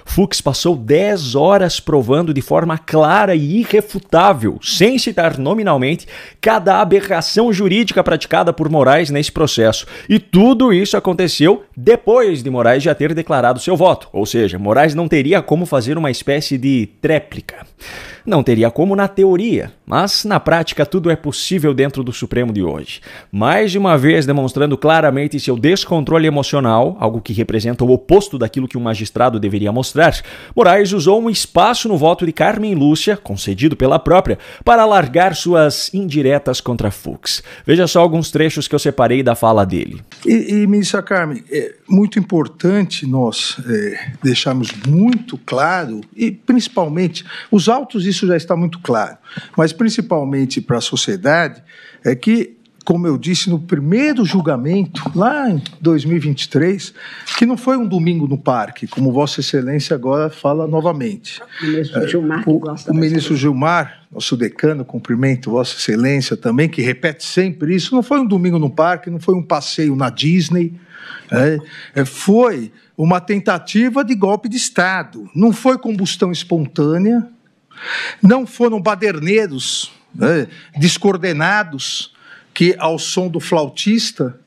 Fux passou 10 horas provando de forma clara e irrefutável, sem citar nominalmente, cada aberração jurídica praticada por Moraes nesse processo. E tudo isso aconteceu depois de Moraes já ter declarado seu voto. Ou seja, Moraes não teria como fazer uma espécie de tréplica. Não teria como na teoria, mas na prática tudo é possível dentro do Supremo de hoje. Mais de uma vez demonstrando claramente seu descontrole emocional, algo que representa o oposto daquilo que um magistrado deveria mostrar, Moraes usou um espaço no voto de Carmen Lúcia, concedido pela própria, para alargar suas indiretas contra Fux. Veja só alguns trechos que eu separei da fala dele. Ministra Carmen, é muito importante nós deixarmos muito claro, e principalmente, os autos isso já está muito claro, mas principalmente para a sociedade, é que, como eu disse no primeiro julgamento, lá em 2023, que não foi um domingo no parque, como Vossa Excelência agora fala novamente. O ministro Gilmar, que gosta. O ministro Gilmar, nosso decano, cumprimento Vossa Excelência também, que repete sempre isso, não foi um domingo no parque, não foi um passeio na Disney, foi uma tentativa de golpe de Estado, não foi combustão espontânea, não foram baderneiros descoordenados que, ao som do flautista,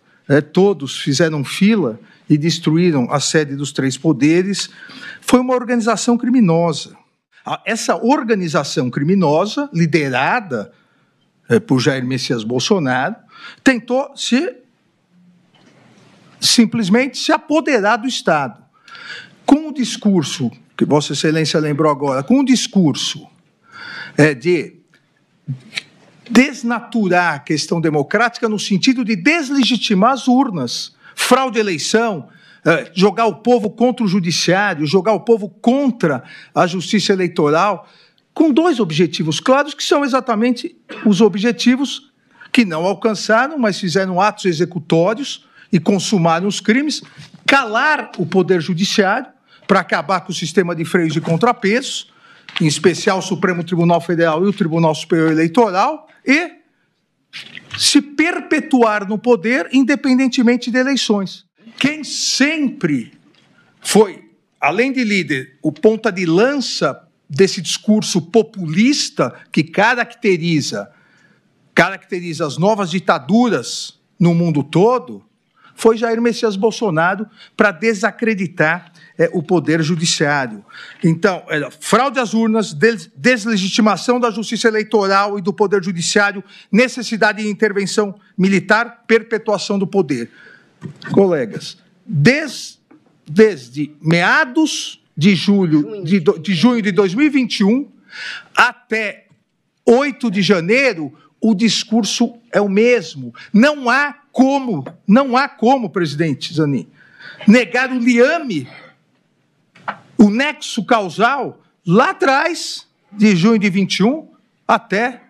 todos fizeram fila e destruíram a sede dos três poderes. Foi uma organização criminosa. Essa organização criminosa, liderada por Jair Messias Bolsonaro, tentou simplesmente se apoderar do Estado. Com o discurso, que Vossa Excelência lembrou agora, com o discurso de desnaturar a questão democrática no sentido de deslegitimar as urnas, fraude à eleição, jogar o povo contra o judiciário, jogar o povo contra a justiça eleitoral, com dois objetivos claros, que são exatamente os objetivos que não alcançaram, mas fizeram atos executórios e consumaram os crimes, calar o poder judiciário para acabar com o sistema de freios e contrapesos, em especial o Supremo Tribunal Federal e o Tribunal Superior Eleitoral, e se perpetuar no poder independentemente de eleições. Quem sempre foi, além de líder, o ponta de lança desse discurso populista que caracteriza as novas ditaduras no mundo todo, foi Jair Messias Bolsonaro para desacreditar o poder judiciário. Então, fraude às urnas, deslegitimação da justiça eleitoral e do poder judiciário, necessidade de intervenção militar, perpetuação do poder. Colegas, desde meados de junho de 2021 até 8 de janeiro, o discurso é o mesmo. Não há como, presidente Zanin, negar o liame, o nexo causal, lá atrás, de junho de 21 até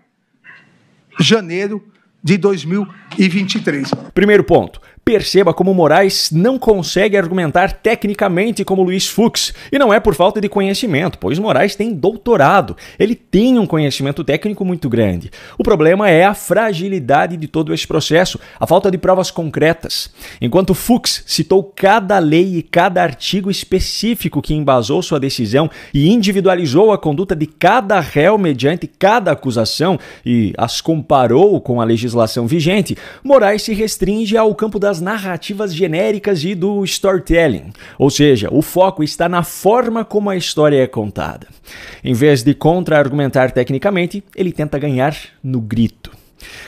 janeiro de 2023. Primeiro ponto. Perceba como Moraes não consegue argumentar tecnicamente como Luiz Fux. E não é por falta de conhecimento, pois Moraes tem doutorado. Ele tem um conhecimento técnico muito grande. O problema é a fragilidade de todo esse processo, a falta de provas concretas. Enquanto Fux citou cada lei e cada artigo específico que embasou sua decisão e individualizou a conduta de cada réu mediante cada acusação e as comparou com a legislação vigente, Moraes se restringe ao campo das narrativas genéricas e do storytelling, ou seja, o foco está na forma como a história é contada. Em vez de contra-argumentar tecnicamente, ele tenta ganhar no grito.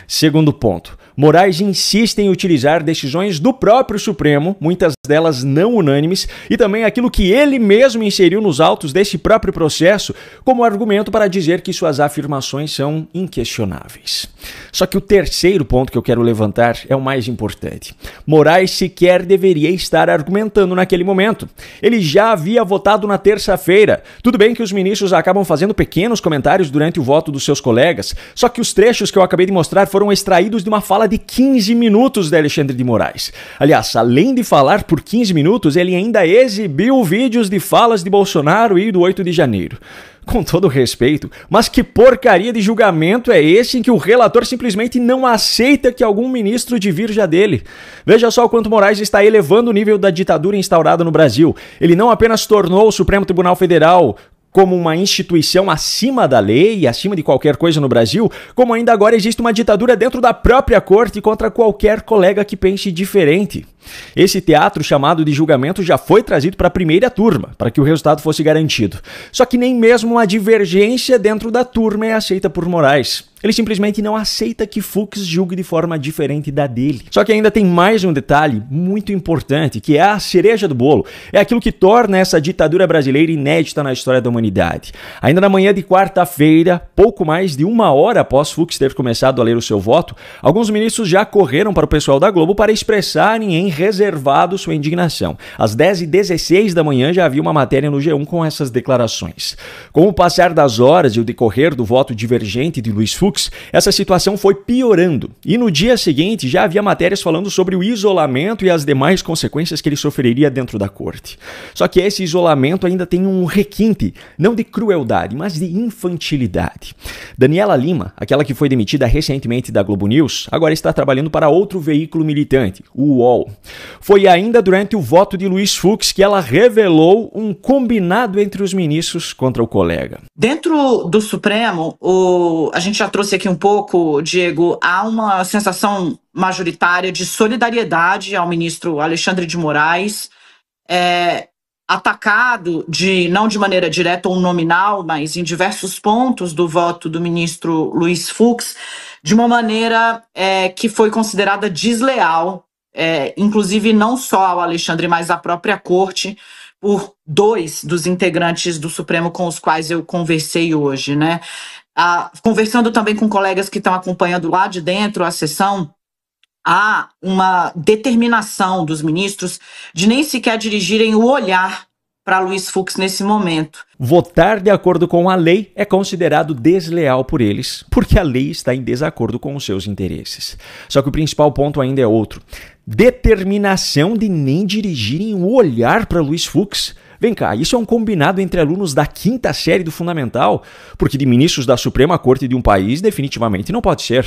Segundo ponto, Moraes insiste em utilizar decisões do próprio Supremo, muitas delas não unânimes, e também aquilo que ele mesmo inseriu nos autos desse próprio processo como argumento para dizer que suas afirmações são inquestionáveis. Só que o terceiro ponto que eu quero levantar é o mais importante. Moraes sequer deveria estar argumentando naquele momento. Ele já havia votado na terça-feira. Tudo bem que os ministros acabam fazendo pequenos comentários durante o voto dos seus colegas, só que os trechos que eu acabei de mostrar foram extraídos de uma fala de 15 minutos de Alexandre de Moraes. Aliás, além de falar por 15 minutos, ele ainda exibiu vídeos de falas de Bolsonaro e do 8 de janeiro. Com todo respeito, mas que porcaria de julgamento é esse em que o relator simplesmente não aceita que algum ministro divirja dele? Veja só o quanto Moraes está elevando o nível da ditadura instaurada no Brasil. Ele não apenas tornou o Supremo Tribunal Federal como uma instituição acima da lei e acima de qualquer coisa no Brasil, como ainda agora existe uma ditadura dentro da própria corte contra qualquer colega que pense diferente. Esse teatro chamado de julgamento já foi trazido para a primeira turma, para que o resultado fosse garantido. Só que nem mesmo uma divergência dentro da turma é aceita por Moraes. Ele simplesmente não aceita que Fux julgue de forma diferente da dele. Só que ainda tem mais um detalhe muito importante, que é a cereja do bolo. É aquilo que torna essa ditadura brasileira inédita na história da humanidade. Ainda na manhã de quarta-feira, pouco mais de 1 hora após Fux ter começado a ler o seu voto, alguns ministros já correram para o pessoal da Globo para expressarem em reservado sua indignação. Às 10h16 da manhã já havia uma matéria no G1 com essas declarações. Com o passar das horas e o decorrer do voto divergente de Luiz Fux, essa situação foi piorando. E no dia seguinte já havia matérias falando sobre o isolamento e as demais consequências que ele sofreria dentro da corte. Só que esse isolamento ainda tem um requinte, não de crueldade, mas de infantilidade. Daniela Lima, aquela que foi demitida recentemente da Globo News, agora está trabalhando para outro veículo militante, o UOL. Foi ainda durante o voto de Luiz Fux que ela revelou um combinado entre os ministros contra o colega. Dentro do Supremo, a gente já trouxe aqui um pouco, Diego, há uma sensação majoritária de solidariedade ao ministro Alexandre de Moraes, atacado, não de maneira direta ou nominal, mas em diversos pontos do voto do ministro Luiz Fux, de uma maneira que foi considerada desleal, inclusive não só ao Alexandre, mas à própria corte, por 2 dos integrantes do Supremo com os quais eu conversei hoje, né? Conversando também com colegas que estão acompanhando lá de dentro a sessão, há uma determinação dos ministros de nem sequer dirigirem o olhar para Luiz Fux nesse momento. Votar de acordo com a lei é considerado desleal por eles, porque a lei está em desacordo com os seus interesses. Só que o principal ponto ainda é outro. Determinação de nem dirigirem o olhar para Luiz Fux. Vem cá, isso é um combinado entre alunos da 5ª série do Fundamental? Porque de ministros da Suprema Corte de um país definitivamente não pode ser.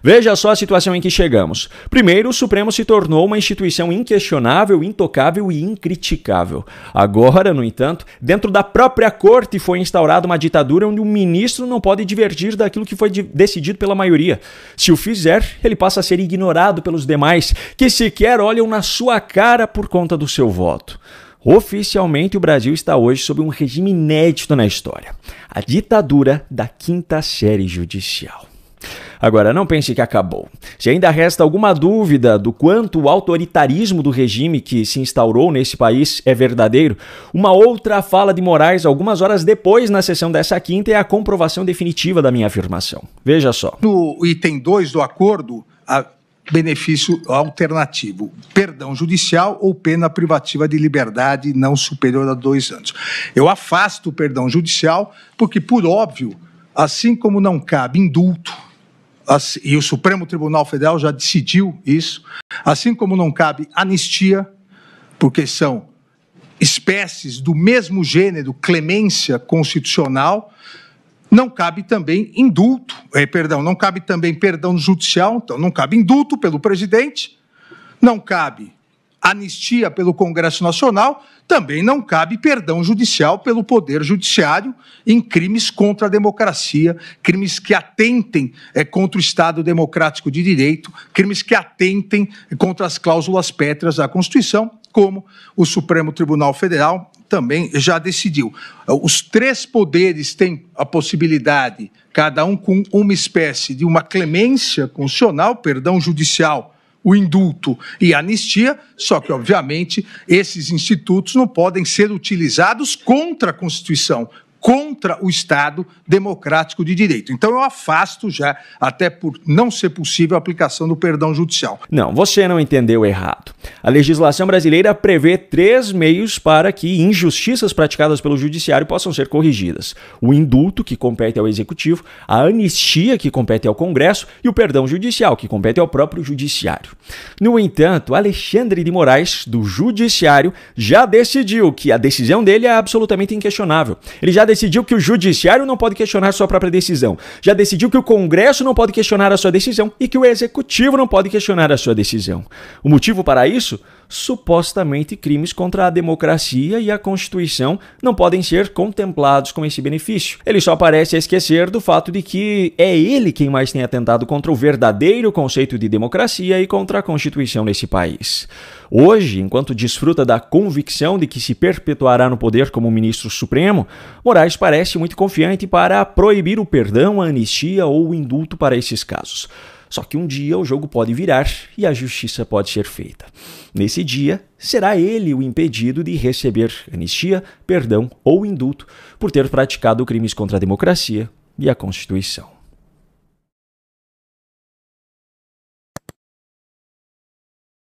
Veja só a situação em que chegamos. Primeiro, o Supremo se tornou uma instituição inquestionável, intocável e incriticável. Agora, no entanto, dentro da própria Corte foi instaurada uma ditadura onde um ministro não pode divergir daquilo que foi decidido pela maioria. Se o fizer, ele passa a ser ignorado pelos demais, que sequer olham na sua cara por conta do seu voto. Oficialmente, o Brasil está hoje sob um regime inédito na história, a ditadura da 5ª série judicial. Agora, não pense que acabou. Se ainda resta alguma dúvida do quanto o autoritarismo do regime que se instaurou nesse país é verdadeiro, uma outra fala de Moraes algumas horas depois na sessão dessa quinta é a comprovação definitiva da minha afirmação. Veja só. No item 2 do acordo, benefício alternativo, perdão judicial ou pena privativa de liberdade não superior a 2 anos. Eu afasto o perdão judicial porque, por óbvio, assim como não cabe indulto, e o Supremo Tribunal Federal já decidiu isso, assim como não cabe anistia, porque são espécies do mesmo gênero, clemência constitucional, não cabe também indulto, não cabe também perdão judicial, então não cabe indulto pelo presidente, não cabe anistia pelo Congresso Nacional, também não cabe perdão judicial pelo Poder Judiciário em crimes contra a democracia, crimes que atentem contra o Estado Democrático de Direito, crimes que atentem contra as cláusulas pétreas da Constituição, como o Supremo Tribunal Federal também já decidiu. Os 3 poderes têm a possibilidade, cada um com uma espécie de uma clemência constitucional, perdão judicial, o indulto e a anistia, só que, obviamente, esses institutos não podem ser utilizados contra a Constituição, contra o Estado Democrático de Direito. Então eu afasto já, até por não ser possível a aplicação do perdão judicial. Não, você não entendeu errado. A legislação brasileira prevê 3 meios para que injustiças praticadas pelo judiciário possam ser corrigidas. O indulto, que compete ao Executivo, a anistia, que compete ao Congresso, e o perdão judicial, que compete ao próprio Judiciário. No entanto, Alexandre de Moraes, do Judiciário, já decidiu que a decisão dele é absolutamente inquestionável. Ele já decidiu que o judiciário não pode questionar sua própria decisão, já decidiu que o Congresso não pode questionar a sua decisão e que o Executivo não pode questionar a sua decisão. O motivo para isso? Supostamente crimes contra a democracia e a Constituição não podem ser contemplados com esse benefício. Ele só parece esquecer do fato de que é ele quem mais tem atentado contra o verdadeiro conceito de democracia e contra a Constituição nesse país. Hoje, enquanto desfruta da convicção de que se perpetuará no poder como ministro supremo, Moraes parece muito confiante para proibir o perdão, a anistia ou o indulto para esses casos. Só que um dia o jogo pode virar e a justiça pode ser feita. Nesse dia, será ele o impedido de receber anistia, perdão ou indulto por ter praticado crimes contra a democracia e a Constituição.